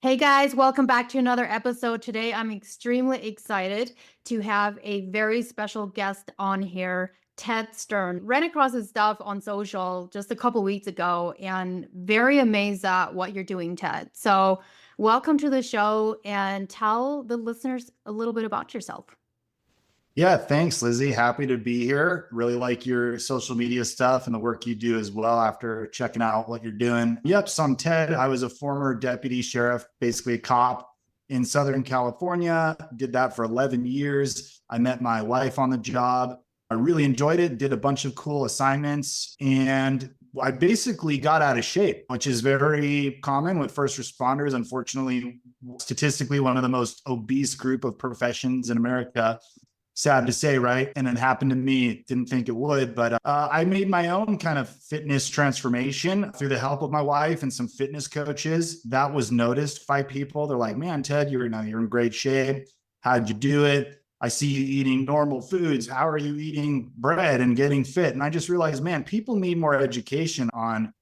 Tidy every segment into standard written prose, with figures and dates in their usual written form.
Hey guys, welcome back to another episode. Today, I'm extremely excited to have a very special guest on here, Ted Stern. Ran across his stuff on social just a couple weeks ago and very amazed at what you're doing, Ted. So, welcome to the show and tell the listeners a little bit about yourself. Yeah, thanks, Lizzie. Happy to be here. Really like your social media stuff and the work you do as well after checking out what you're doing. Yep, so I'm Ted. I was a former deputy sheriff, basically a cop in Southern California. Did that for 11 years. I met my wife on the job. I really enjoyed it, did a bunch of cool assignments, and I basically got out of shape, which is very common with first responders. Unfortunately, statistically, one of the most obese group of professions in America. Sad to say, right? And it happened to me. Didn't think it would, but I made my own kind of fitness transformation through the help of my wife and some fitness coaches. That was noticed by people. They're like, "Man, Ted, you're in great shape. How'd you do it? I see you eating normal foods. How are you eating bread and getting fit?" And I just realized, man, people need more education on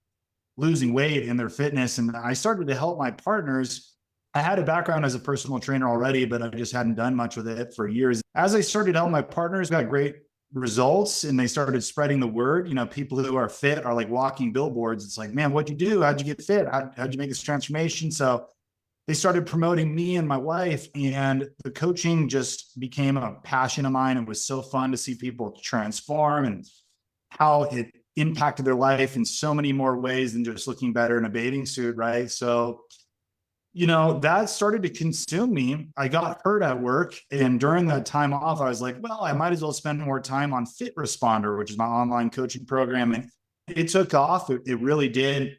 losing weight and their fitness. And I started to help my partners. I had a background as a personal trainer already, but I just hadn't done much with it for years. As I started to help my partners, got great results and they started spreading the word. People who are fit are like walking billboards. It's like, man, what'd you do? How'd you get fit? How'd you make this transformation? So they started promoting me and my wife, and the coaching just became a passion of mine. It was so fun to see people transform and how it impacted their life in so many more ways than just looking better in a bathing suit, right? So that started to consume me. I got hurt at work. And during that time off, I was like, well, I might as well spend more time on Fit Responder, which is my online coaching program. And it took off. It really did.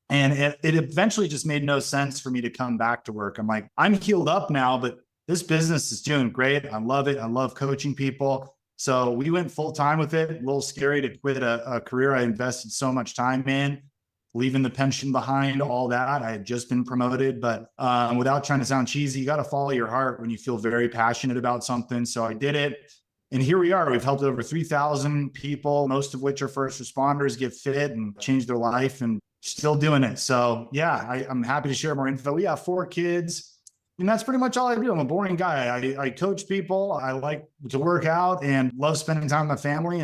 And it eventually just made no sense for me to come back to work. I'm like, I'm healed up now, but this business is doing great. I love it. I love coaching people. So we went full time with it. A little scary to quit a career I invested so much time in, leaving the pension behind, all that. I had just been promoted, but without trying to sound cheesy, you got to follow your heart when you feel very passionate about something. So I did it. And here we are. We've helped over 3,000 people, most of which are first responders, get fit and change their life, and still doing it. So yeah, I'm happy to share more info. We have 4 kids. And that's pretty much all I do. I'm a boring guy. I coach people. I like to work out and love spending time with my family.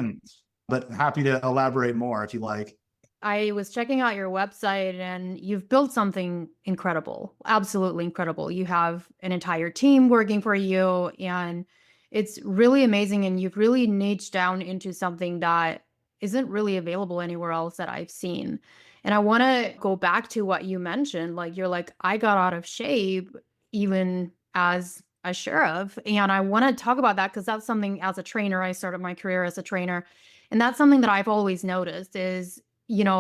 But happy to elaborate more if you like. I was checking out your website and you've built something incredible, absolutely incredible. You have an entire team working for you and it's really amazing. And you've really niched down into something that isn't really available anywhere else that I've seen. And I want to go back to what you mentioned. Like, you're like, I got out of shape even as a sheriff. And I want to talk about that because that's something as a trainer, I started my career as a trainer. And that's something that I've always noticed is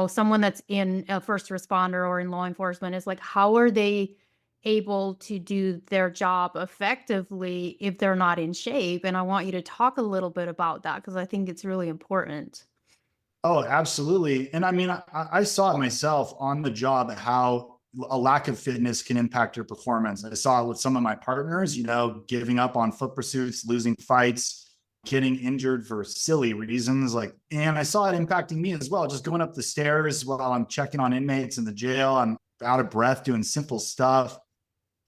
someone that's in a first responder or in law enforcement is like, how are they able to do their job effectively if they're not in shape? And I want you to talk a little bit about that because I think it's really important. Oh, absolutely. And I mean, I saw it myself on the job, how a lack of fitness can impact your performance. I saw it with some of my partners, giving up on foot pursuits, losing fights, getting injured for silly reasons. And I saw it impacting me as well, just going up the stairs while I'm checking on inmates in the jail. I'm out of breath doing simple stuff.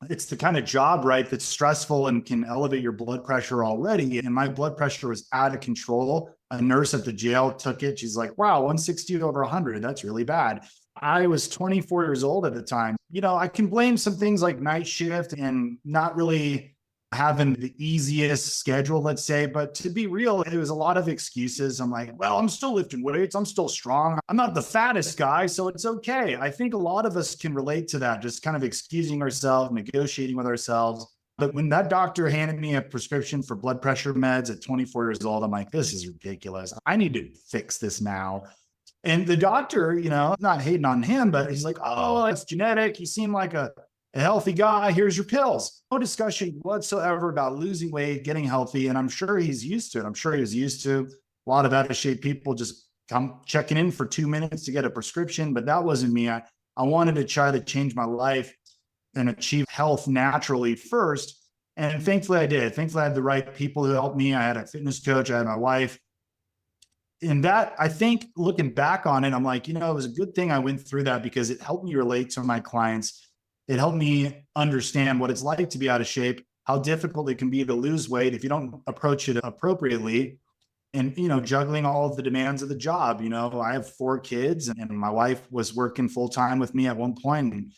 It's the kind of job, right, that's stressful and can elevate your blood pressure already. And my blood pressure was out of control. A nurse at the jail took it. She's like, wow, 160 over 100. That's really bad. I was 24 years old at the time. I can blame some things like night shift and not really having the easiest schedule, let's say. But to be real, it was a lot of excuses. I'm like, well, I'm still lifting weights. I'm still strong. I'm not the fattest guy, so it's okay. I think a lot of us can relate to that, just kind of excusing ourselves, negotiating with ourselves. But when that doctor handed me a prescription for blood pressure meds at 24 years old, I'm like, this is ridiculous. I need to fix this now. And the doctor, not hating on him, but he's like, oh, well, it's genetic. You seem like a healthy guy. Here's your pills. No discussion whatsoever about losing weight, getting healthy. And I'm sure he's used to it. I'm sure he was used to a lot of out of shape people just come checking in for 2 minutes to get a prescription. But that wasn't me. I wanted to try to change my life and achieve health naturally first. And thankfully I did. Thankfully I had the right people who helped me. I had a fitness coach. I had my wife. And that, I think, looking back on it, I'm like, it was a good thing I went through that because it helped me relate to my clients It helped me understand what it's like to be out of shape, how difficult it can be to lose weight if you don't approach it appropriately. And, juggling all of the demands of the job. I have 4 kids, and my wife was working full time with me at one point, and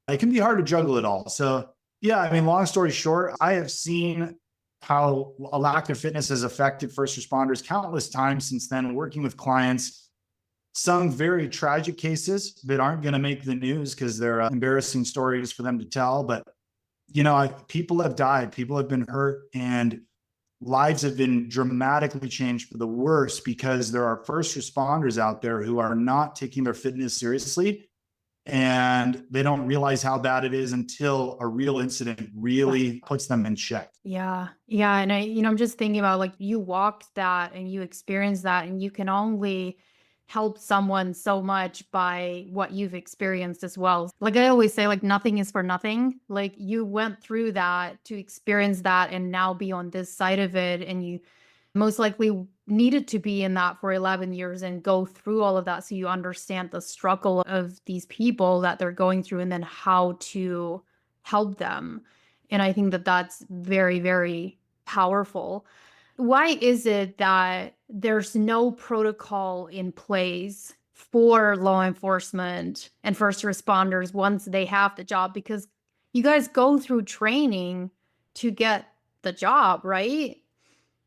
it can be hard to juggle it all. So, yeah, I mean, long story short, I have seen how a lack of fitness has affected first responders countless times since then, working with clients. Some very tragic cases that aren't going to make the news because they're embarrassing stories for them to tell. But, people have died, people have been hurt, and lives have been dramatically changed for the worse because there are first responders out there who are not taking their fitness seriously, and they don't realize how bad it is until a real incident really puts them in check. Yeah. Yeah. And I'm just thinking about like you walked that and you experienced that, and you can only help someone so much by what you've experienced as well. Like I always say, like nothing is for nothing. Like you went through that to experience that and now be on this side of it. And you most likely needed to be in that for 11 years and go through all of that so you understand the struggle of these people that they're going through and then how to help them. And I think that that's very, very powerful. Why is it that there's no protocol in place for law enforcement and first responders once they have the job? Because you guys go through training to get the job, right?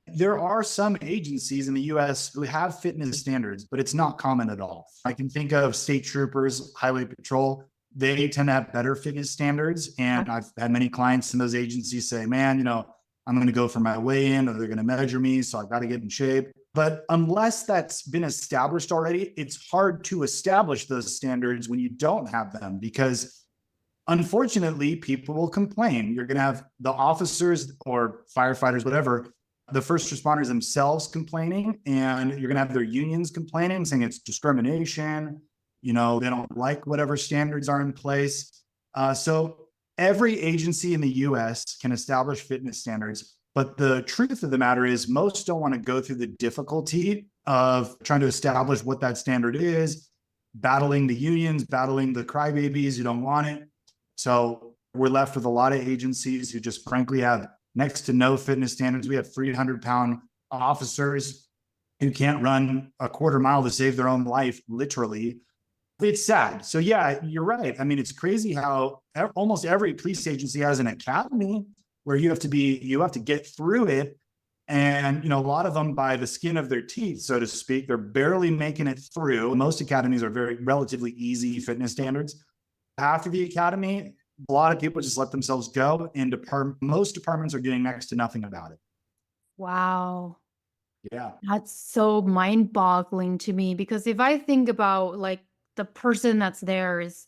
There are some agencies in the US who have fitness standards, but it's not common at all. I can think of state troopers, highway patrol. They tend to have better fitness standards. And I've had many clients in those agencies say, man, I'm going to go for my weigh in, or they're going to measure me. So I've got to get in shape. But unless that's been established already, it's hard to establish those standards when you don't have them, because unfortunately, people will complain. You're going to have the officers or firefighters, whatever, the first responders themselves complaining, and you're going to have their unions complaining, saying it's discrimination. They don't like whatever standards are in place. So every agency in the US can establish fitness standards. But the truth of the matter is, most don't want to go through the difficulty of trying to establish what that standard is, battling the unions, battling the crybabies who don't want it. So we're left with a lot of agencies who just frankly have next to no fitness standards. We have 300-pound officers who can't run a quarter mile to save their own life, literally. It's sad. So yeah, you're right. I mean, it's crazy how almost every police agency has an academy where you have to get through it. And, a lot of them by the skin of their teeth, so to speak, they're barely making it through. Most academies are very relatively easy fitness standards. After the academy, a lot of people just let themselves go, and most departments are doing next to nothing about it. Wow. Yeah. That's so mind-boggling to me, because if I think about like the person that's there is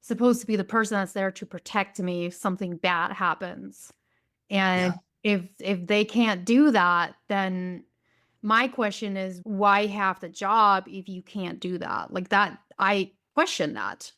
supposed to be the person that's there to protect me if something bad happens. And Yeah. if they can't do that, then my question is why have the job if you can't do that? Like that, I question that.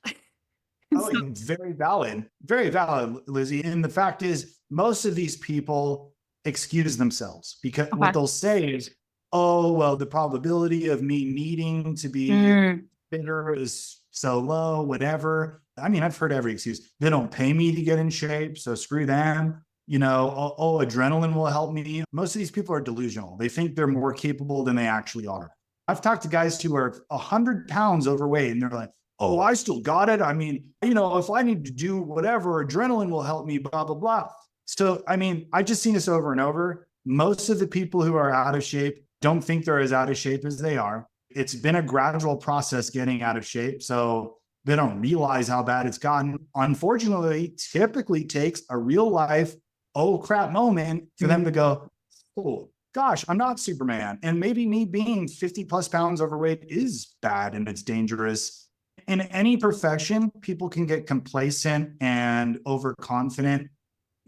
Oh, So, very valid, Lizzie. And the fact is, most of these people excuse themselves because what okay. they'll say is, oh, well, the probability of me needing to be Mm, fitter is so low, whatever. I mean, I've heard every excuse. They don't pay me to get in shape, so screw them. Adrenaline will help me. Most of these people are delusional. They think they're more capable than they actually are. I've talked to guys who are 100 pounds overweight, and they're like, oh, I still got it. I mean, if I need to do whatever, adrenaline will help me, blah, blah, blah. So, I mean, I just seen this over and over. Most of the people who are out of shape don't think they're as out of shape as they are. It's been a gradual process getting out of shape. So they don't realize how bad it's gotten. Unfortunately, typically takes a real life, oh crap moment for them to go, oh gosh, I'm not Superman. And maybe me being 50 plus pounds overweight is bad and it's dangerous. In any profession, people can get complacent and overconfident.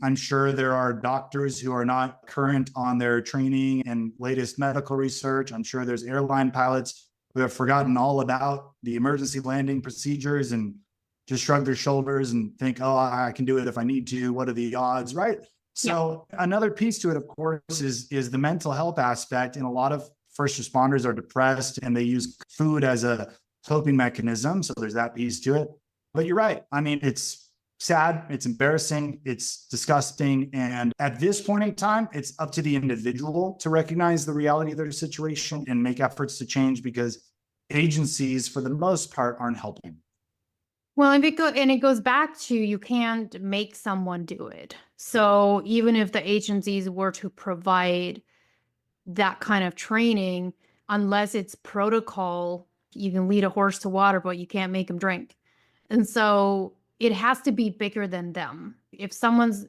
I'm sure there are doctors who are not current on their training and latest medical research. I'm sure there's airline pilots who have forgotten all about the emergency landing procedures and just shrug their shoulders and think, oh, I can do it if I need to. What are the odds, right? So another piece to it, of course, is the mental health aspect. And a lot of first responders are depressed and they use food as a coping mechanism. So there's that piece to it. But you're right. I mean, it's sad, it's embarrassing, it's disgusting. And at this point in time, it's up to the individual to recognize the reality of their situation and make efforts to change, because agencies, for the most part, aren't helping. Well, and it goes back to you can't make someone do it. So even if the agencies were to provide that kind of training, unless it's protocol, you can lead a horse to water, but you can't make him drink. And so it has to be bigger than them. If someone's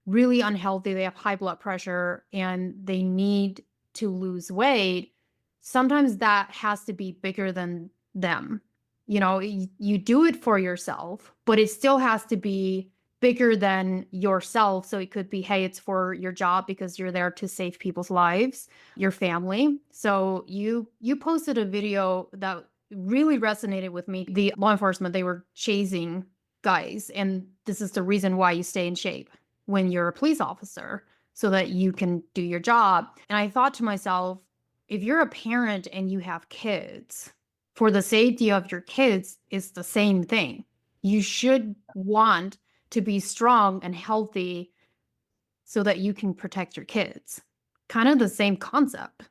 really unhealthy, they have high blood pressure, and they need to lose weight, sometimes that has to be bigger than them. You do it for yourself, but it still has to be bigger than yourself. So it could be, hey, it's for your job because you're there to save people's lives, your family. So you posted a video that really resonated with me. The law enforcement, they were chasing guys, and this is the reason why you stay in shape when you're a police officer, so that you can do your job. And I thought to myself, if you're a parent and you have kids, for the safety of your kids, it's the same thing. You should want to be strong and healthy so that you can protect your kids. Kind of the same concept.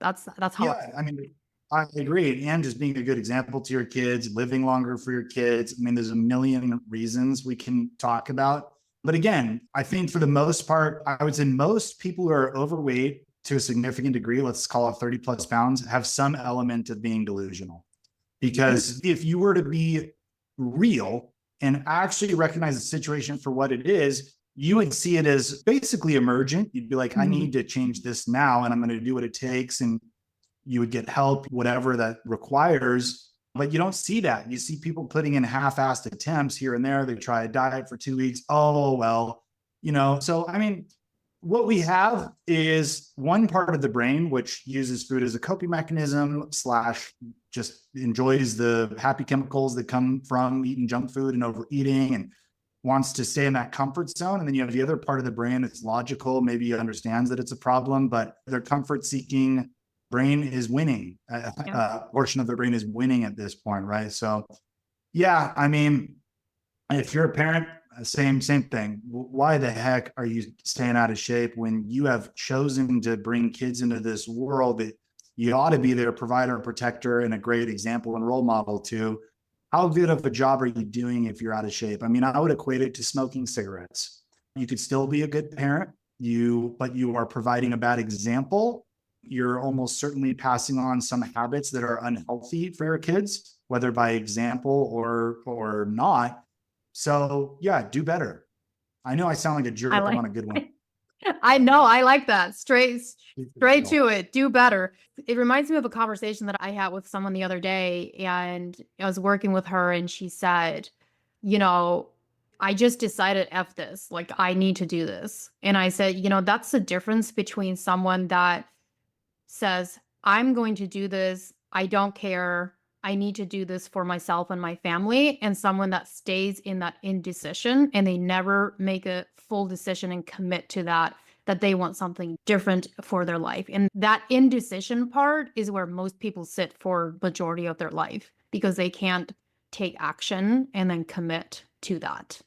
That's how. Yeah, I mean, I agree. And just being a good example to your kids, living longer for your kids. I mean, there's a million reasons we can talk about. But again, I think for the most part, I would say most people who are overweight to a significant degree, let's call it 30 plus pounds, have some element of being delusional. Because if you were to be real and actually recognize the situation for what it is, you would see it as basically emergent. You'd be like, I need to change this now, and I'm going to do what it takes. And you would get help, whatever that requires. But you don't see that. You see people putting in half-assed attempts here and there. They try a diet for 2 weeks. Oh, well, so I mean, what we have is one part of the brain which uses food as a coping mechanism / just enjoys the happy chemicals that come from eating junk food and overeating and wants to stay in that comfort zone. And then you have the other part of the brain that's logical, maybe understands that it's a problem, but their comfort seeking brain is winning. A portion of their brain is winning at this point, right? So yeah, I mean, if you're a parent, same thing. Why the heck are you staying out of shape when you have chosen to bring kids into this world that you ought to be their provider, protector, and a great example and role model to? How good of a job are you doing if you're out of shape? I mean, I would equate it to smoking cigarettes. You could still be a good parent, but you are providing a bad example. You're almost certainly passing on some habits that are unhealthy for your kids, whether by example or not. So yeah, do better. I know I sound like a jerk. I'm on a good one. I know. I like that. Straight to it. Do better. It reminds me of a conversation that I had with someone the other day, and I was working with her, and she said, I just decided F this, like I need to do this. And I said, that's the difference between someone that says, I'm going to do this. I don't care. I need to do this for myself and my family, and someone that stays in that indecision and they never make a full decision and commit to that they want something different for their life. And that indecision part is where most people sit for majority of their life, because they can't take action and then commit to that.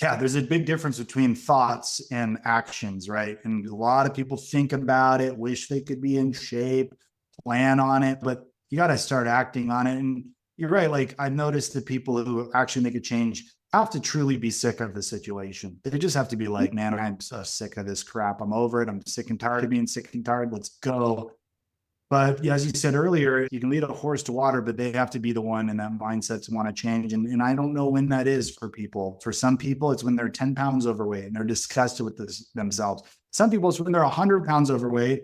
Yeah, there's a big difference between thoughts and actions, right? And a lot of people think about it, wish they could be in shape, plan on it, but you got to start acting on it. And you're right. Like, I've noticed that people who actually make a change have to truly be sick of the situation. They just have to be like, man, I'm so sick of this crap. I'm over it. I'm sick and tired of being sick and tired. Let's go. But as you said earlier, you can lead a horse to water, but they have to be the one in that mindset to want to change. And I don't know when that is for people. For some people, it's when they're 10 pounds overweight and they're disgusted with themselves. Some people, it's when they're 100 pounds overweight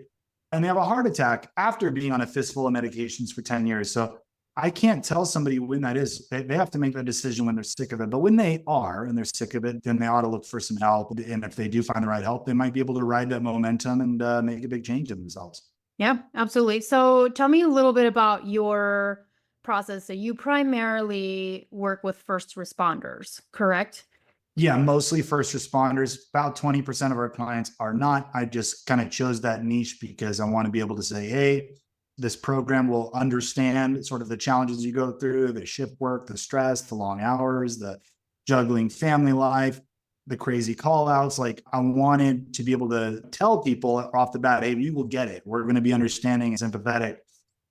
and they have a heart attack after being on a fistful of medications for 10 years. So I can't tell somebody when that is. They have to make that decision when they're sick of it. But when they are and they're sick of it, then they ought to look for some help. And if they do find the right help, they might be able to ride that momentum and make a big change in themselves. Yeah, absolutely. So tell me a little bit about your process. So you primarily work with first responders, correct? Yeah, mostly first responders. About 20% of our clients are not. I just kind of chose that niche because I want to be able to say, hey, this program will understand sort of the challenges you go through, the shift work, the stress, the long hours, the juggling family life, the crazy call outs. Like I wanted to be able to tell people off the bat, hey, you will get it. We're going to be understanding and sympathetic.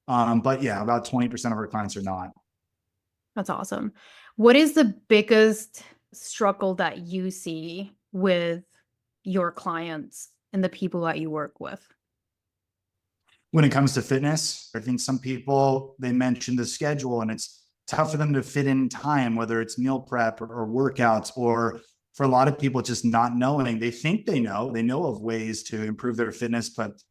But yeah, about 20% of our clients are not. That's awesome. What is the biggest struggle that you see with your clients and the people that you work with? When it comes to fitness, I think some people, they mention the schedule and it's tough for them to fit in time, whether it's meal prep or workouts, or for a lot of people, just not knowing. They think they know of ways to improve their fitness, but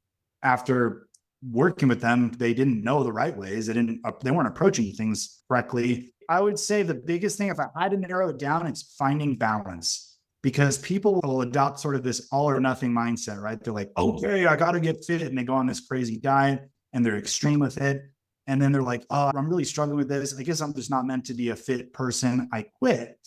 after working with them, they didn't know the right ways. They weren't approaching things correctly. I would say the biggest thing, if I had to narrow it down, it's finding balance, because people will adopt sort of this all or nothing mindset, right? They're like, okay, I got to get fit. And they go on this crazy diet and they're extreme with it. And then they're like, oh, I'm really struggling with this. I guess I'm just not meant to be a fit person. I quit.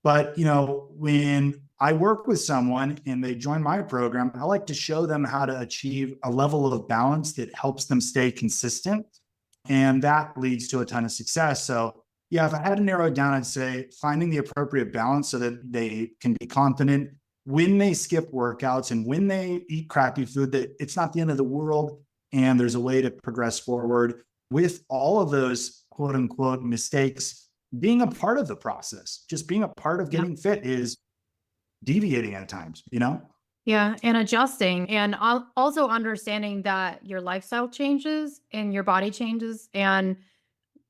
But, when I work with someone and they join my program, I like to show them how to achieve a level of balance that helps them stay consistent. And that leads to a ton of success. So yeah, if I had to narrow it down, I'd say finding the appropriate balance so that they can be confident when they skip workouts and when they eat crappy food, that it's not the end of the world and there's a way to progress forward with all of those quote unquote mistakes being a part of the process. Just being a part of getting fit is deviating at times, Yeah, and adjusting, and also understanding that your lifestyle changes and your body changes, and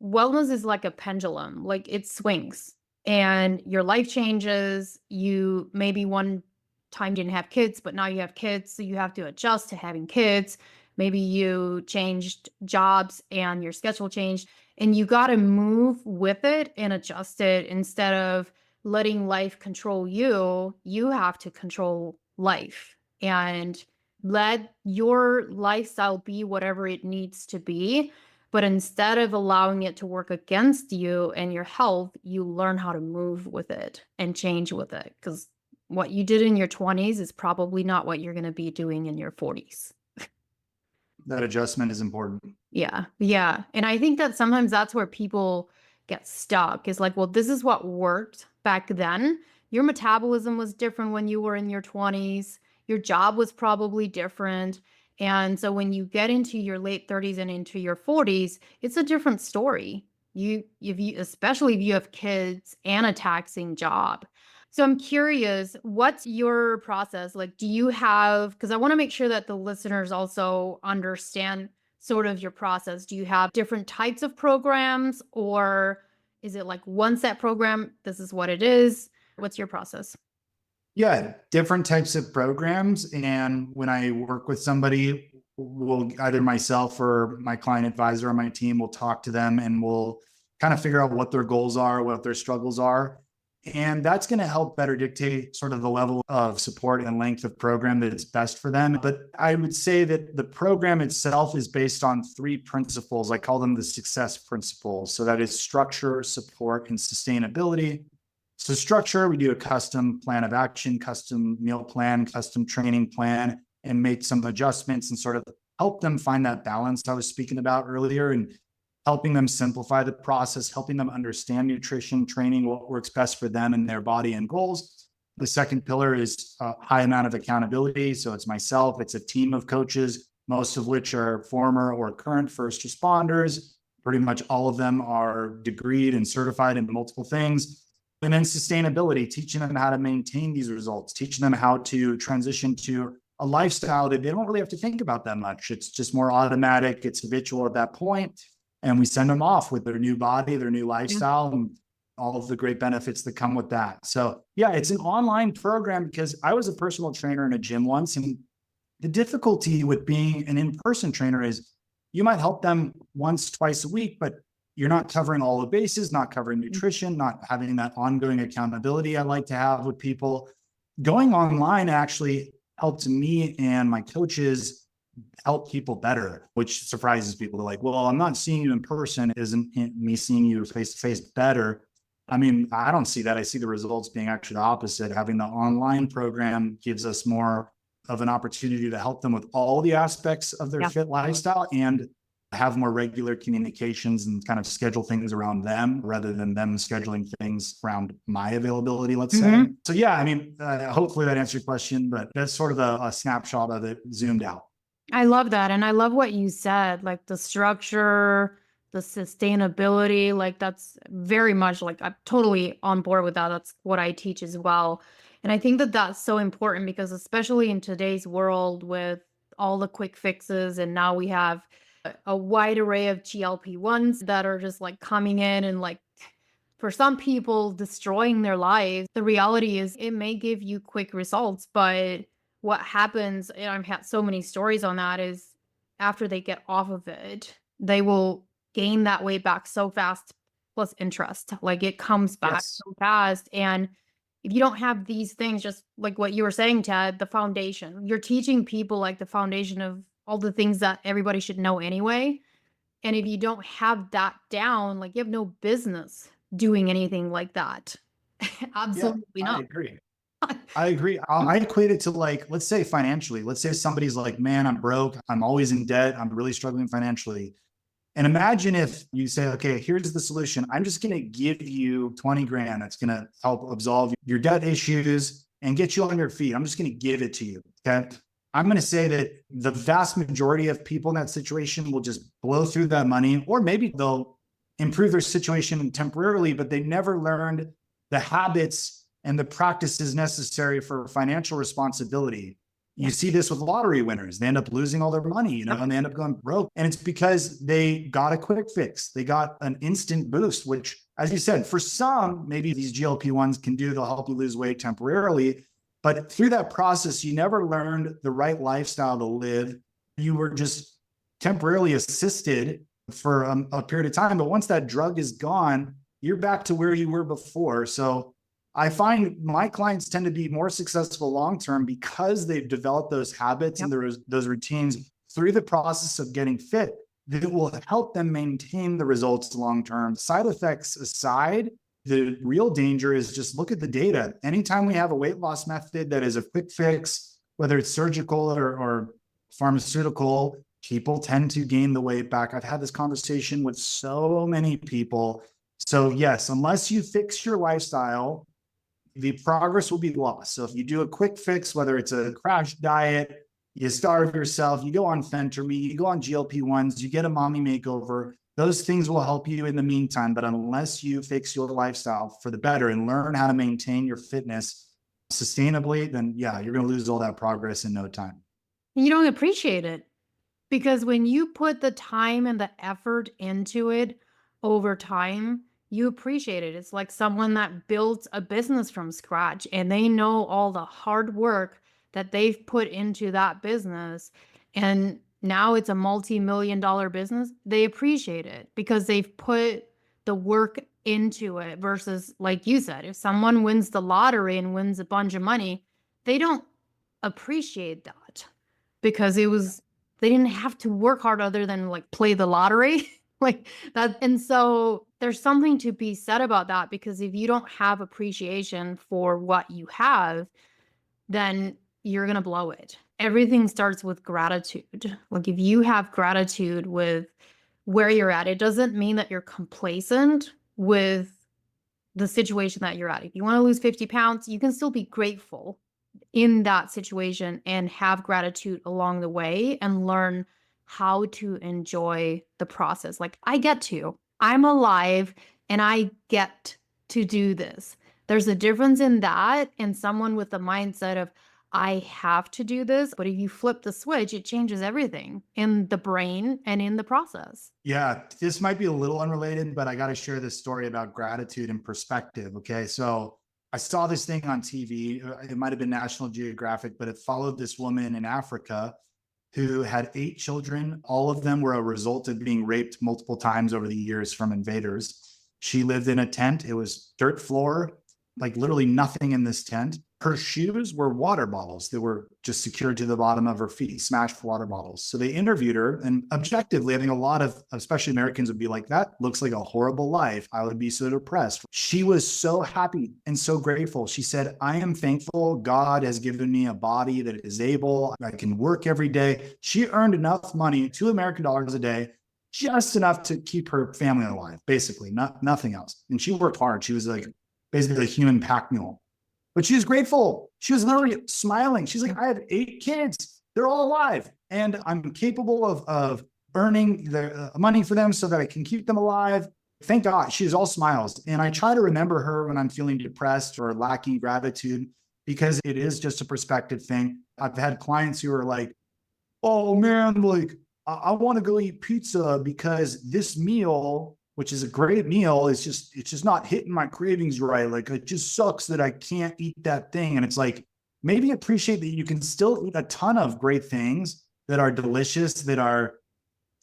wellness is like a pendulum, like it swings, and your life changes. You maybe one time didn't have kids, but now you have kids, so you have to adjust to having kids. Maybe you changed jobs and your schedule changed, and you got to move with it and adjust it instead of letting life control you. You have to control life and let your lifestyle be whatever it needs to be. But instead of allowing it to work against you and your health, you learn how to move with it and change with it. Because what you did in your 20s is probably not what you're going to be doing in your 40s. That adjustment is important. Yeah. Yeah. And I think that sometimes that's where people get stuck, is like, well, this is what worked back then. Your metabolism was different when you were in your 20s. Your job was probably different. And so when you get into your late 30s and into your 40s, it's a different story. Especially if you have kids and a taxing job. So I'm curious, what's your process? Like, do you have, because I want to make sure that the listeners also understand sort of your process. Do you have different types of programs, or is it like one set program? This is what it is. What's your process? Yeah, different types of programs. And when I work with somebody, either myself or my client advisor on my team will talk to them and we'll kind of figure out what their goals are, what their struggles are. And that's going to help better dictate sort of the level of support and length of program that is best for them. But I would say that the program itself is based on 3 principles. I call them the success principles. So that is structure, support, and sustainability. So structure, we do a custom plan of action, custom meal plan, custom training plan, and make some adjustments and sort of help them find that balance I was speaking about earlier, and helping them simplify the process, helping them understand nutrition, training, what works best for them and their body and goals. The second pillar is a high amount of accountability. So it's myself, it's a team of coaches, most of which are former or current first responders. Pretty much all of them are degreed and certified in multiple things. And then sustainability, teaching them how to maintain these results, teaching them how to transition to a lifestyle that they don't really have to think about that much. It's just more automatic. It's habitual at that point. And we send them off with their new body, their new lifestyle, and all of the great benefits that come with that. So yeah, it's an online program because I was a personal trainer in a gym once. And the difficulty with being an in-person trainer is you might help them once, twice a week, but you're not covering all the bases, not covering nutrition, not having that ongoing accountability I like to have with people. Going online actually helped me and my coaches help people better, which surprises people. They're like, well, I'm not seeing you in person. Isn't me seeing you face to face better? I mean, I don't see that. I see the results being actually the opposite. Having the online program gives us more of an opportunity to help them with all the aspects of their fit lifestyle and have more regular communications and kind of schedule things around them rather than them scheduling things around my availability, let's say. So yeah, I mean, hopefully that answers your question, but that's sort of a snapshot of it zoomed out. I love that. And I love what you said, like the structure, the sustainability, like that's very much like I'm totally on board with that. That's what I teach as well. And I think that that's so important because especially in today's world with all the quick fixes and now we have a wide array of GLP-1s that are just like coming in and like for some people destroying their lives. The reality is it may give you quick results, but what happens, and I've had so many stories on that, is after they get off of it, they will gain that weight back so fast, plus interest. Like it comes back Yes. so fast. And if you don't have these things, just like what you were saying, Ted, the foundation, you're teaching people like the foundation of all the things that everybody should know anyway. And if you don't have that down, like you have no business doing anything like that. Yeah, Absolutely I not. agree. I agree. I equate it to like, let's say financially, let's say somebody's like, man, I'm broke. I'm always in debt. I'm really struggling financially. And imagine if you say, okay, here's the solution. I'm just going to give you 20 grand. That's going to help absolve your debt issues and get you on your feet. I'm just going to give it to you. Okay. I'm going to say that the vast majority of people in that situation will just blow through that money, or maybe they'll improve their situation temporarily, but they never learned the habits and the practices necessary for financial responsibility. You see this with lottery winners. They end up losing all their money, and they end up going broke. And it's because they got a quick fix. They got an instant boost, which, as you said, for some, maybe these GLP-1s can do, they'll help you lose weight temporarily. But through that process, you never learned the right lifestyle to live. You were just temporarily assisted for a period of time. But once that drug is gone, you're back to where you were before. So I find my clients tend to be more successful long-term because they've developed those habits and those routines through the process of getting fit that will help them maintain the results long-term. Side effects aside, the real danger is just look at the data. Anytime we have a weight loss method that is a quick fix, whether it's surgical or pharmaceutical, people tend to gain the weight back. I've had this conversation with so many people. So yes, unless you fix your lifestyle, the progress will be lost. So if you do a quick fix, whether it's a crash diet, you starve yourself, you go on phentermine, you go on GLP-1s, you get a mommy makeover, those things will help you in the meantime. But unless you fix your lifestyle for the better and learn how to maintain your fitness sustainably, then yeah, you're going to lose all that progress in no time. You don't appreciate it because when you put the time and the effort into it over time, you appreciate it. It's like someone that built a business from scratch and they know all the hard work that they've put into that business. And now it's a multi-million-dollar business. They appreciate it because they've put the work into it versus, like you said, if someone wins the lottery and wins a bunch of money, they don't appreciate that because they didn't have to work hard other than like play the lottery like that. And so there's something to be said about that because if you don't have appreciation for what you have, then you're going to blow it. Everything starts with gratitude. Like if you have gratitude with where you're at, it doesn't mean that you're complacent with the situation that you're at. If you want to lose 50 pounds, you can still be grateful in that situation and have gratitude along the way and learn how to enjoy the process. Like I'm alive and I get to do this. There's a difference in that and someone with the mindset of I have to do this. But if you flip the switch, it changes everything in the brain and in the process. Yeah, this might be a little unrelated, but I got to share this story about gratitude and perspective. Okay. So I saw this thing on TV. It might have been National Geographic, but it followed this woman in Africa who had 8 children. All of them were a result of being raped multiple times over the years from invaders. She lived in a tent. It was dirt floor, like literally nothing in this tent. Her shoes were water bottles that were just secured to the bottom of her feet, smashed water bottles. So they interviewed her, and objectively, I think a lot of, especially Americans, would be like, that looks like a horrible life. I would be so depressed. She was so happy and so grateful. She said, I am thankful God has given me a body that is able. I can work every day. She earned enough money, $2 American a day, just enough to keep her family alive, basically, nothing else. And she worked hard. She was like basically a human pack mule, but she was grateful. She was literally smiling. She's like, I have 8 kids. They're all alive. And I'm capable of earning the money for them so that I can keep them alive. Thank God. She's all smiles. And I try to remember her when I'm feeling depressed or lacking gratitude, because it is just a perspective thing. I've had clients who are like, oh man, like I want to go eat pizza because this meal, which is a great meal, it's just not hitting my cravings right. Like it just sucks that I can't eat that thing. And it's like, maybe appreciate that you can still eat a ton of great things that are delicious, that are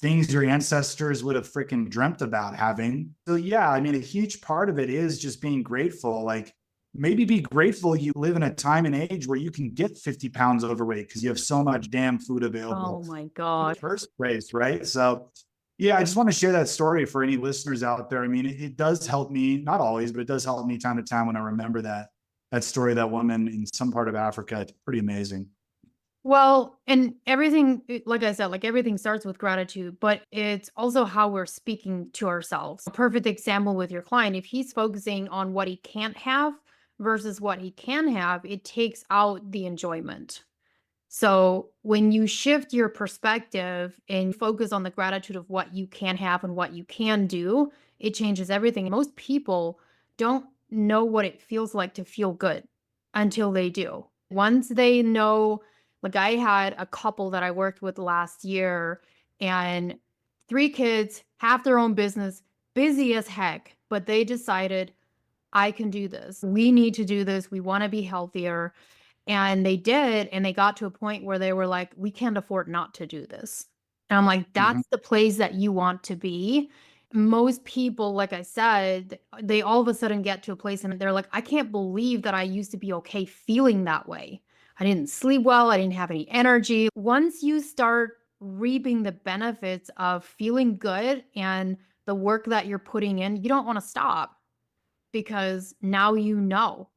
things your ancestors would have freaking dreamt about having. So yeah, I mean, a huge part of it is just being grateful. Like maybe be grateful you live in a time and age where you can get 50 pounds overweight because you have so much damn food available Oh my in God. the first place, right? So yeah, I just want to share that story for any listeners out there. I mean, it does help me, not always, but it does help me time to time when I remember that story, that woman in some part of Africa. It's pretty amazing. Well, and everything, like I said, like everything starts with gratitude, but it's also how we're speaking to ourselves. A perfect example with your client, if he's focusing on what he can't have versus what he can have, it takes out the enjoyment. So when you shift your perspective and focus on the gratitude of what you can have and what you can do, it changes everything. Most people don't know what it feels like to feel good until they do. Once they know, like I had a couple that I worked with last year and 3 kids, have their own business, busy as heck, but they decided, I can do this. We need to do this. We want to be healthier. And they did, and they got to a point where they were like, "We can't afford not to do this." And I'm like, Mhm. "That's the place that you want to be." Most people, like I said, they all of a sudden get to a place and they're like, "I can't believe that I used to be okay feeling that way. I didn't sleep well, I didn't have any energy." Once you start reaping the benefits of feeling good and the work that you're putting in, you don't wanna stop because now you know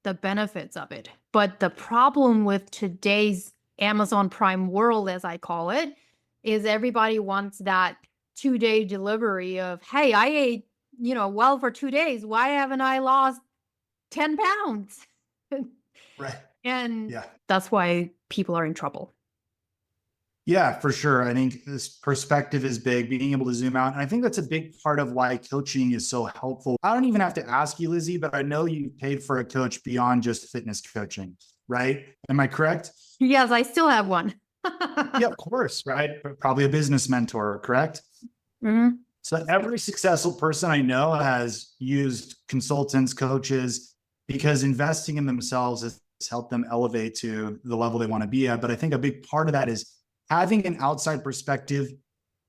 the benefits of it. But the problem with today's Amazon Prime world, as I call it, is everybody wants that 2-day delivery of, hey, I ate, well for 2 days. Why haven't I lost 10 pounds? Right. And Yeah. that's why people are in trouble. Yeah, for sure. I think this perspective is big, being able to zoom out. And I think that's a big part of why coaching is so helpful. I don't even have to ask you, Lizzie, but I know you paid for a coach beyond just fitness coaching, right? Am I correct? Yes, I still have one. Yeah, of course, right? Probably a business mentor, correct? Mhm. So every successful person I know has used consultants, coaches, because investing in themselves has helped them elevate to the level they want to be at. But I think a big part of that is having an outside perspective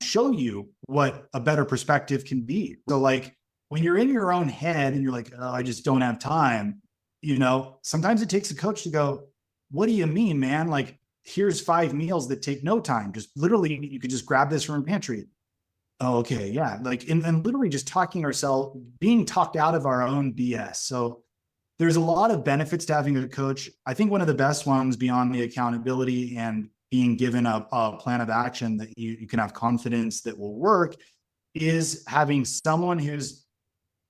show you what a better perspective can be. So like when you're in your own head and you're like, oh, I just don't have time, sometimes it takes a coach to go, what do you mean, man? Like, here's 5 meals that take no time. Just literally, you could just grab this from a pantry. Oh, okay. Yeah. Like, and literally just talking ourselves, being talked out of our own BS. So there's a lot of benefits to having a coach. I think one of the best ones beyond the accountability and being given a plan of action that you can have confidence that will work is having someone who's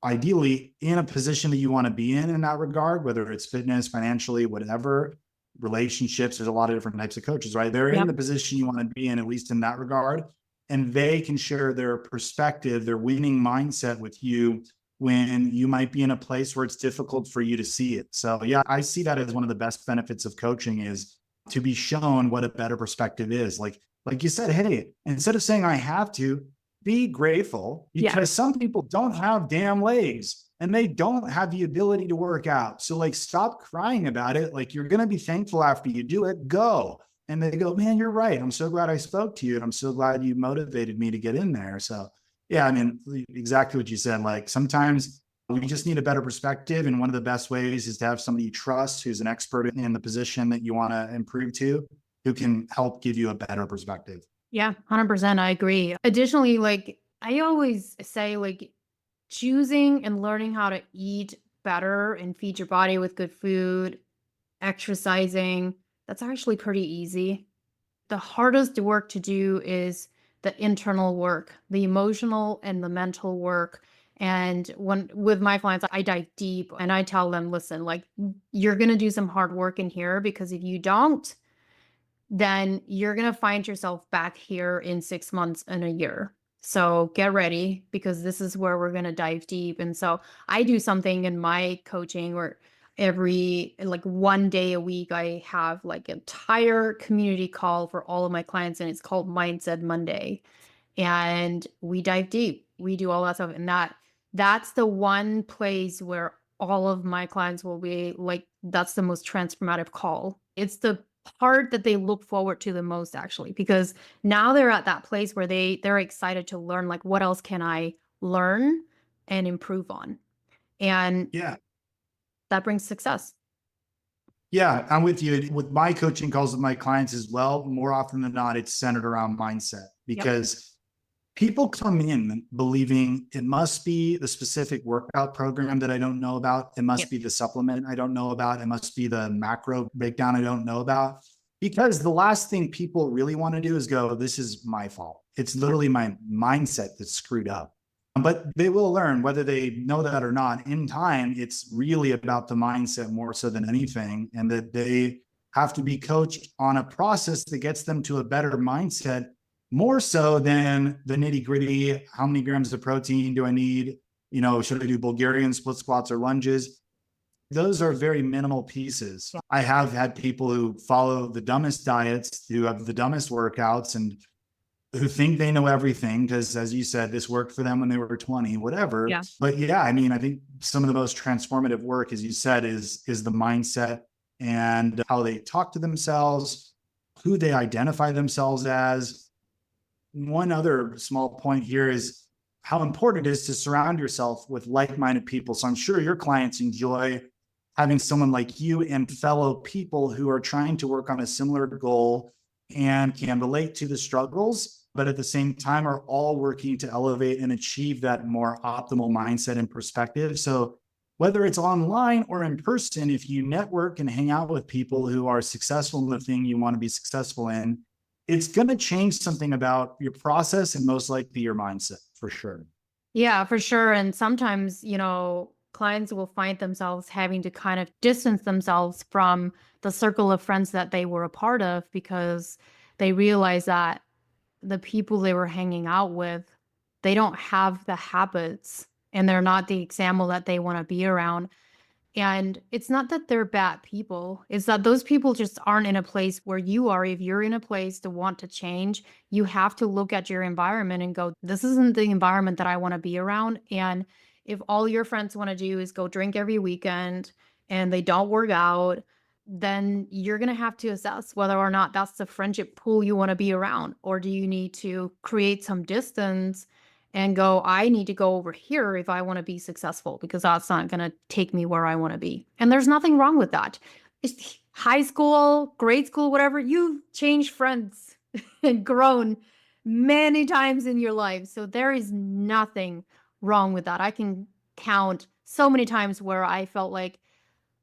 ideally in a position that you want to be in that regard, whether it's fitness, financially, whatever, relationships. There's a lot of different types of coaches, right? They're in Yep. the position you want to be in, at least in that regard. And they can share their perspective, their winning mindset with you when you might be in a place where it's difficult for you to see it. So yeah, I see that as one of the best benefits of coaching is to be shown what a better perspective is. Like you said, hey, instead of saying I have to, be grateful Yeah. because some people don't have damn legs and they don't have the ability to work out. So like stop crying about it. Like you're going to be thankful after you do it. Go. And they go, man, you're right. I'm so glad I spoke to you. And I'm so glad you motivated me to get in there. So yeah, I mean, exactly what you said. Like sometimes we just need a better perspective. And one of the best ways is to have somebody you trust who's an expert in the position that you want to improve to, who can help give you a better perspective. Yeah, 100%. I agree. Additionally, like I always say, like choosing and learning how to eat better and feed your body with good food, exercising, that's actually pretty easy. The hardest work to do is the internal work, the emotional and the mental work. And when with my clients, I dive deep and I tell them, listen, like you're going to do some hard work in here because if you don't, then you're going to find yourself back here in 6 months and a year. So get ready because this is where we're going to dive deep. And so I do something in my coaching where every like one day a week, I have like an entire community call for all of my clients and it's called Mindset Monday. And we dive deep. We do all that stuff. And that's the one place where all of my clients will be like, that's the most transformative call. It's the part that they look forward to the most actually, because now they're at that place where they're excited to learn like what else can I learn and improve on. And Yeah. that brings success. Yeah, I'm with you. With my coaching calls with my clients as well, more often than not, it's centered around mindset Yep. because people come in believing it must be the specific workout program that I don't know about. It must Yep. be the supplement I don't know about. It must be the macro breakdown I don't know about. Because the last thing people really want to do is go, this is my fault. It's literally my mindset that's screwed up. But they will learn whether they know that or not. In time, it's really about the mindset more so than anything, and that they have to be coached on a process that gets them to a better mindset more so than the nitty gritty. How many grams of protein do I need? Should I do Bulgarian split squats or lunges? Those are very minimal pieces. Yeah. I have had people who follow the dumbest diets, who have the dumbest workouts, and who think they know everything because, as you said, this worked for them when they were 20, whatever. Yeah. But yeah, I mean, I think some of the most transformative work, as you said, is the mindset and how they talk to themselves, who they identify themselves as. One other small point here is how important it is to surround yourself with like-minded people. So I'm sure your clients enjoy having someone like you and fellow people who are trying to work on a similar goal and can relate to the struggles, but at the same time are all working to elevate and achieve that more optimal mindset and perspective. So whether it's online or in person, if you network and hang out with people who are successful in the thing you want to be successful in, it's going to change something about your process and most likely your mindset for sure. Yeah, for sure. And sometimes, clients will find themselves having to kind of distance themselves from the circle of friends that they were a part of because they realize that the people they were hanging out with, they don't have the habits and they're not the example that they want to be around. And it's not that they're bad people, it's that those people just aren't in a place where you are. If you're in a place to want to change, you have to look at your environment and go, this isn't the environment that I want to be around. And if all your friends want to do is go drink every weekend and they don't work out, then you're going to have to assess whether or not that's the friendship pool you want to be around. Or do you need to create some distance and go, I need to go over here if I want to be successful because that's not going to take me where I want to be. And there's nothing wrong with that. It's high school, grade school, whatever, you've changed friends and grown many times in your life. So there is nothing wrong with that. I can count so many times where I felt like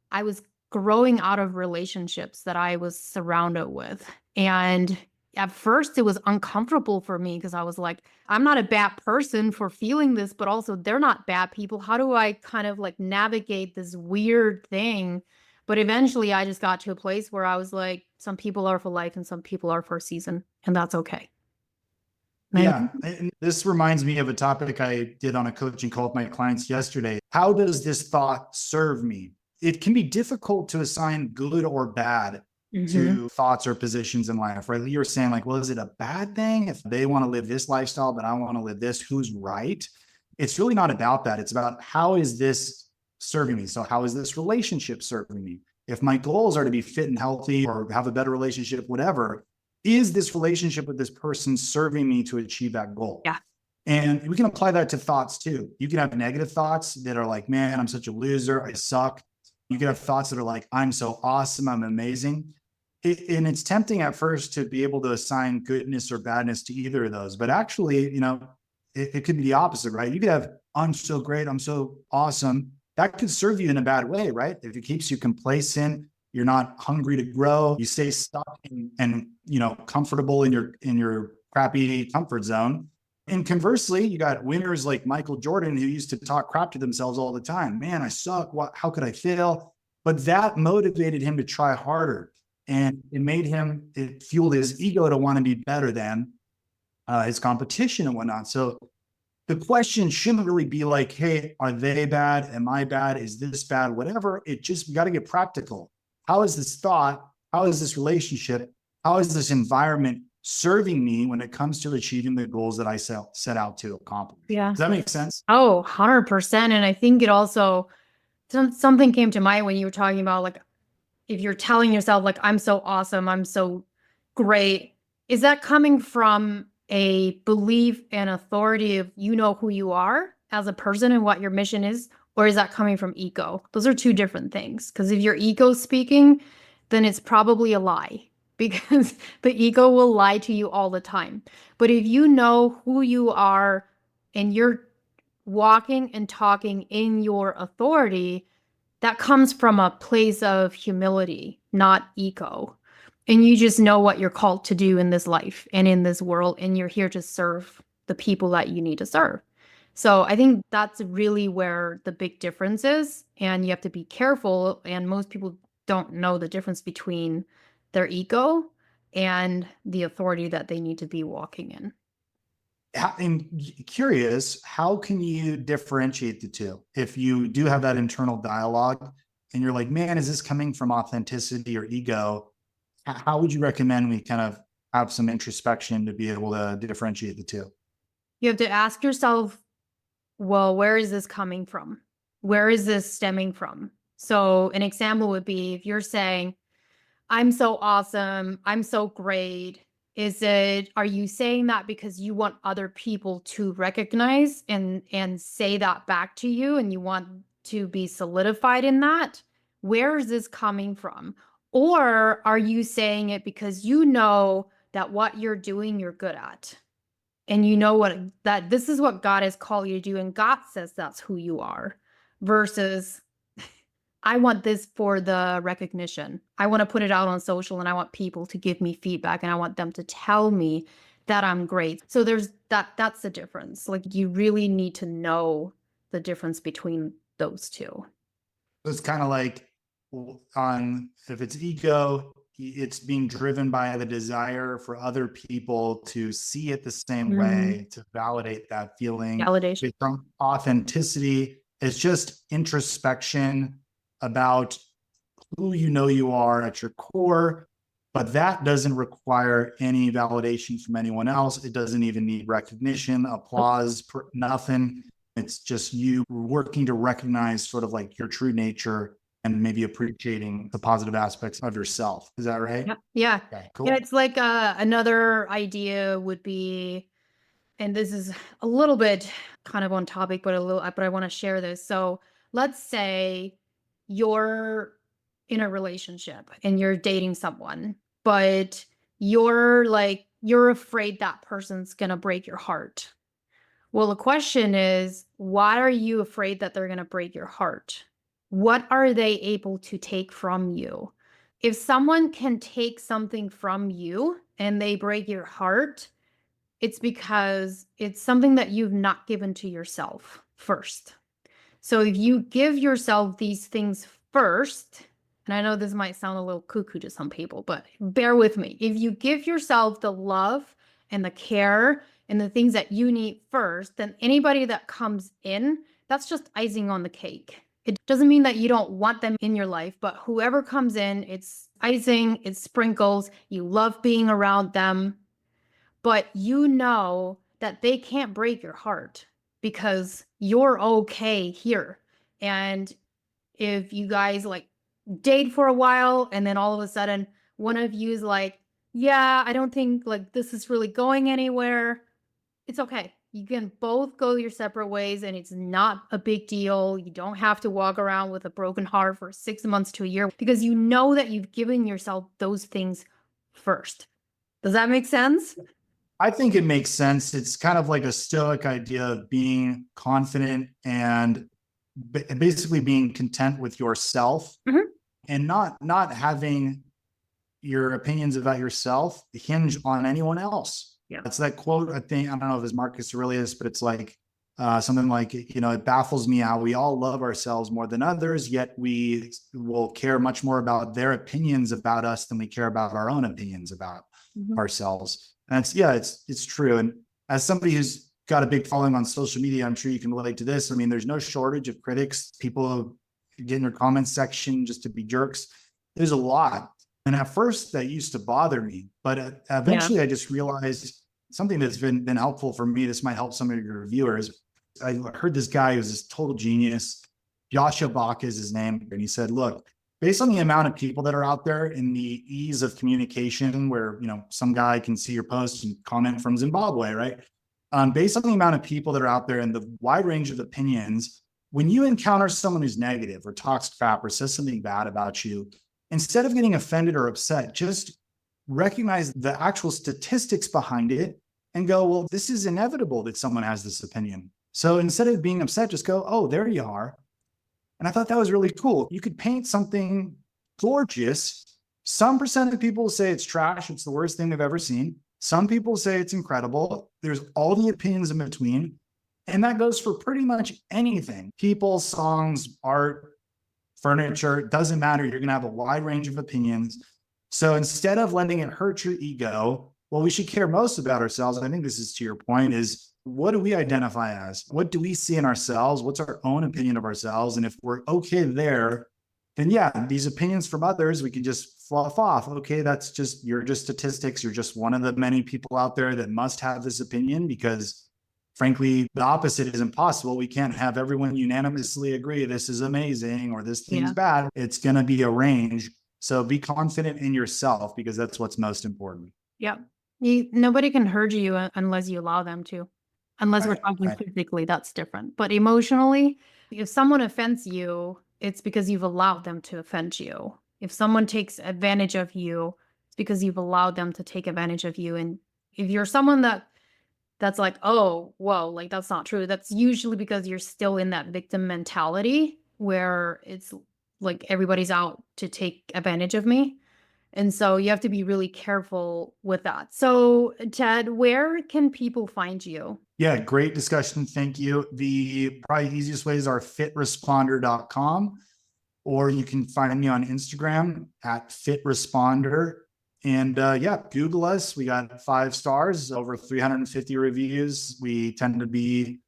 I was growing out of relationships that I was surrounded with. And at first it was uncomfortable for me because I was like, I'm not a bad person for feeling this, but also they're not bad people. How do I kind of like navigate this weird thing? But eventually I just got to a place where I was like, some people are for life and some people are for a season, and that's okay. Yeah. And this reminds me of a topic I did on a coaching call with my clients yesterday. How does this thought serve me? It can be difficult to assign good or bad to thoughts or positions in life, right? You were saying like, well, is it a bad thing if they want to live this lifestyle, but I want to live this? Who's right? It's really not about that. It's about how is this serving me? So how is this relationship serving me? If my goals are to be fit and healthy or have a better relationship, whatever, is this relationship with this person serving me to achieve that goal? Yeah. And we can apply that to thoughts too. You can have negative thoughts that are like, man, I'm such a loser. I suck. You can have thoughts that are like, I'm so awesome. I'm amazing. And it's tempting at first to be able to assign goodness or badness to either of those. But actually, it could be the opposite, right? You could have, I'm so great. I'm so awesome. That could serve you in a bad way, right? If it keeps you complacent, you're not hungry to grow, you stay stuck and comfortable in your crappy comfort zone. And conversely, you got winners like Michael Jordan who used to talk crap to themselves all the time. Man, I suck. How could I fail? But that motivated him to try harder. And it fueled his ego to want to be better than his competition and whatnot. So the question shouldn't really be like, hey, are they bad? Am I bad? Is this bad? Whatever. We got to get practical. How is this thought? How is this relationship? How is this environment serving me when it comes to achieving the goals that I set out to accomplish? Yeah. Does that make sense? Oh, 100%. And I think it also, something came to mind when you were talking about, like, if you're telling yourself, like, I'm so awesome, I'm so great, is that coming from a belief and authority of you know who you are as a person and what your mission is? Or is that coming from ego? Those are two different things. Because if your ego speaking, then it's probably a lie because the ego will lie to you all the time. But if you know who you are and you're walking and talking in your authority, that comes from a place of humility, not ego. And you just know what you're called to do in this life and in this world, and you're here to serve the people that you need to serve. So I think that's really where the big difference is. And you have to be careful. And most people don't know the difference between their ego and the authority that they need to be walking in. I'm curious, how can you differentiate the two? If you do have that internal dialogue and you're like, man, is this coming from authenticity or ego? How would you recommend we kind of have some introspection to be able to differentiate the two? You have to ask yourself, well, where is this coming from? Where is this stemming from? So an example would be if you're saying, I'm so awesome, I'm so great. Are you saying that because you want other people to recognize and say that back to you and you want to be solidified in that? Where is this coming from? Or are you saying it because you know that what you're doing, you're good at? And you know that this is what God has called you to do, and God says that's who you are, versus I want this for the recognition. I want to put it out on social and I want people to give me feedback and I want them to tell me that I'm great. So that's the difference. Like, you really need to know the difference between those two. It's kind of like if it's ego, it's being driven by the desire for other people to see it the same way, to validate that feeling. Validation. From authenticity, it's just introspection about who you know you are at your core, but that doesn't require any validation from anyone else. It doesn't even need recognition, applause, nothing. It's just you working to recognize sort of like your true nature and maybe appreciating the positive aspects of yourself. Is that right? Yeah. Yeah. Okay, cool. Yeah, it's like another idea would be, and this is a little bit kind of on topic, but but I want to share this. So let's say you're in a relationship and you're dating someone, but you're afraid that person's gonna break your heart. Well, the question is, why are you afraid that they're gonna break your heart? What are they able to take from you? If someone can take something from you and they break your heart, it's because it's something that you've not given to yourself first. So if you give yourself these things first, and I know this might sound a little cuckoo to some people, but bear with me. If you give yourself the love and the care and the things that you need first, then anybody that comes in, that's just icing on the cake. It doesn't mean that you don't want them in your life, but whoever comes in, it's icing, it's sprinkles. You love being around them, but you know that they can't break your heart because you're okay here. And if you guys like date for a while and then all of a sudden one of you is like, yeah, I don't think like this is really going anywhere, it's okay. You can both go your separate ways and it's not a big deal. You don't have to walk around with a broken heart for 6 months to a year because you know that you've given yourself those things first. Does that make sense? I think it makes sense. It's kind of like a stoic idea of being confident and basically being content with yourself, and not having your opinions about yourself hinge on anyone else. Yeah. It's that quote, I think, I don't know if it's Marcus Aurelius, but it's like something like, it baffles me how we all love ourselves more than others, yet we will care much more about their opinions about us than we care about our own opinions about ourselves. And it's true. And as somebody who's got a big following on social media, I'm sure you can relate to this. I mean, there's no shortage of critics, people get in your comments section just to be jerks. There's a lot. And at first that used to bother me, but eventually I just realized something that's been helpful for me. This might help some of your viewers. I heard this guy who's this total genius, Joshua Bach is his name. And he said, look, based on the amount of people that are out there and the ease of communication where, some guy can see your post and comment from Zimbabwe, right? Based on the amount of people that are out there and the wide range of opinions, when you encounter someone who's negative or talks crap or says something bad about you, instead of getting offended or upset, just recognize the actual statistics behind it and go, well, this is inevitable that someone has this opinion. So instead of being upset, just go, oh, there you are. And I thought that was really cool. You could paint something gorgeous. Some percent of people say it's trash. It's the worst thing they've ever seen. Some people say it's incredible. There's all the opinions in between. And that goes for pretty much anything. People, songs, art, furniture, it doesn't matter. You're going to have a wide range of opinions. So instead of letting it hurt your ego, what we should care most about ourselves, and I think this is to your point, is what do we identify as? What do we see in ourselves? What's our own opinion of ourselves? And if we're okay there, then these opinions from others, we can just fluff off. Okay, you're just statistics. You're just one of the many people out there that must have this opinion, because frankly, the opposite is impossible. We can't have everyone unanimously agree this is amazing or this thing's bad. It's going to be a range. So be confident in yourself, because that's what's most important. Yeah. Nobody can hurt you unless you allow them to. Unless we're talking physically, that's different. But emotionally, if someone offends you, it's because you've allowed them to offend you. If someone takes advantage of you, it's because you've allowed them to take advantage of you. And if you're someone that's like, oh, whoa, like that's not true, that's usually because you're still in that victim mentality where it's like everybody's out to take advantage of me. And so you have to be really careful with that. So Ted, where can people find you? Yeah, great discussion. Thank you. The probably easiest ways are fitresponder.com, or you can find me on Instagram at fitresponder. And Google us. We got 5 stars, over 350 reviews. We tend to be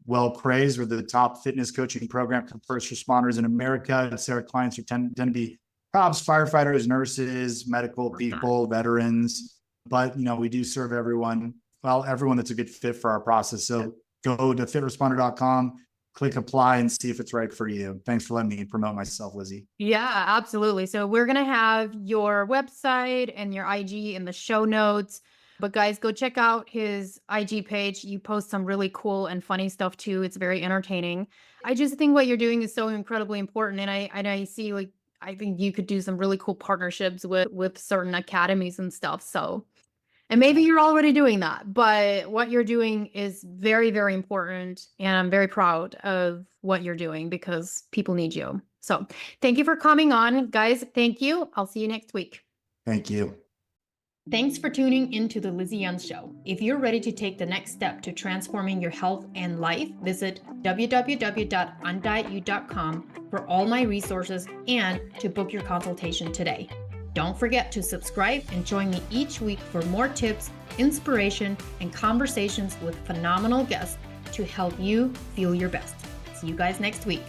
well praised. We're the top fitness coaching program for first responders in America. So our clients tend to be cops, firefighters, nurses, medical people, veterans. But we do serve everyone that's a good fit for our process. So go to fitresponder.com, click apply, and see if it's right for you. Thanks for letting me promote myself, Lizzie. Yeah, absolutely. So we're going to have your website and your IG in the show notes. But guys, go check out his IG page. You post some really cool and funny stuff too. It's very entertaining. I just think what you're doing is so incredibly important. And I see, like, I think you could do some really cool partnerships with certain academies and stuff. So, and maybe you're already doing that, but what you're doing is very, very important. And I'm very proud of what you're doing because people need you. So thank you for coming on, guys. Thank you. I'll see you next week. Thank you. Thanks for tuning into the Lizzie Ens Show. If you're ready to take the next step to transforming your health and life, visit www.undietyou.com for all my resources and to book your consultation today. Don't forget to subscribe and join me each week for more tips, inspiration, and conversations with phenomenal guests to help you feel your best. See you guys next week.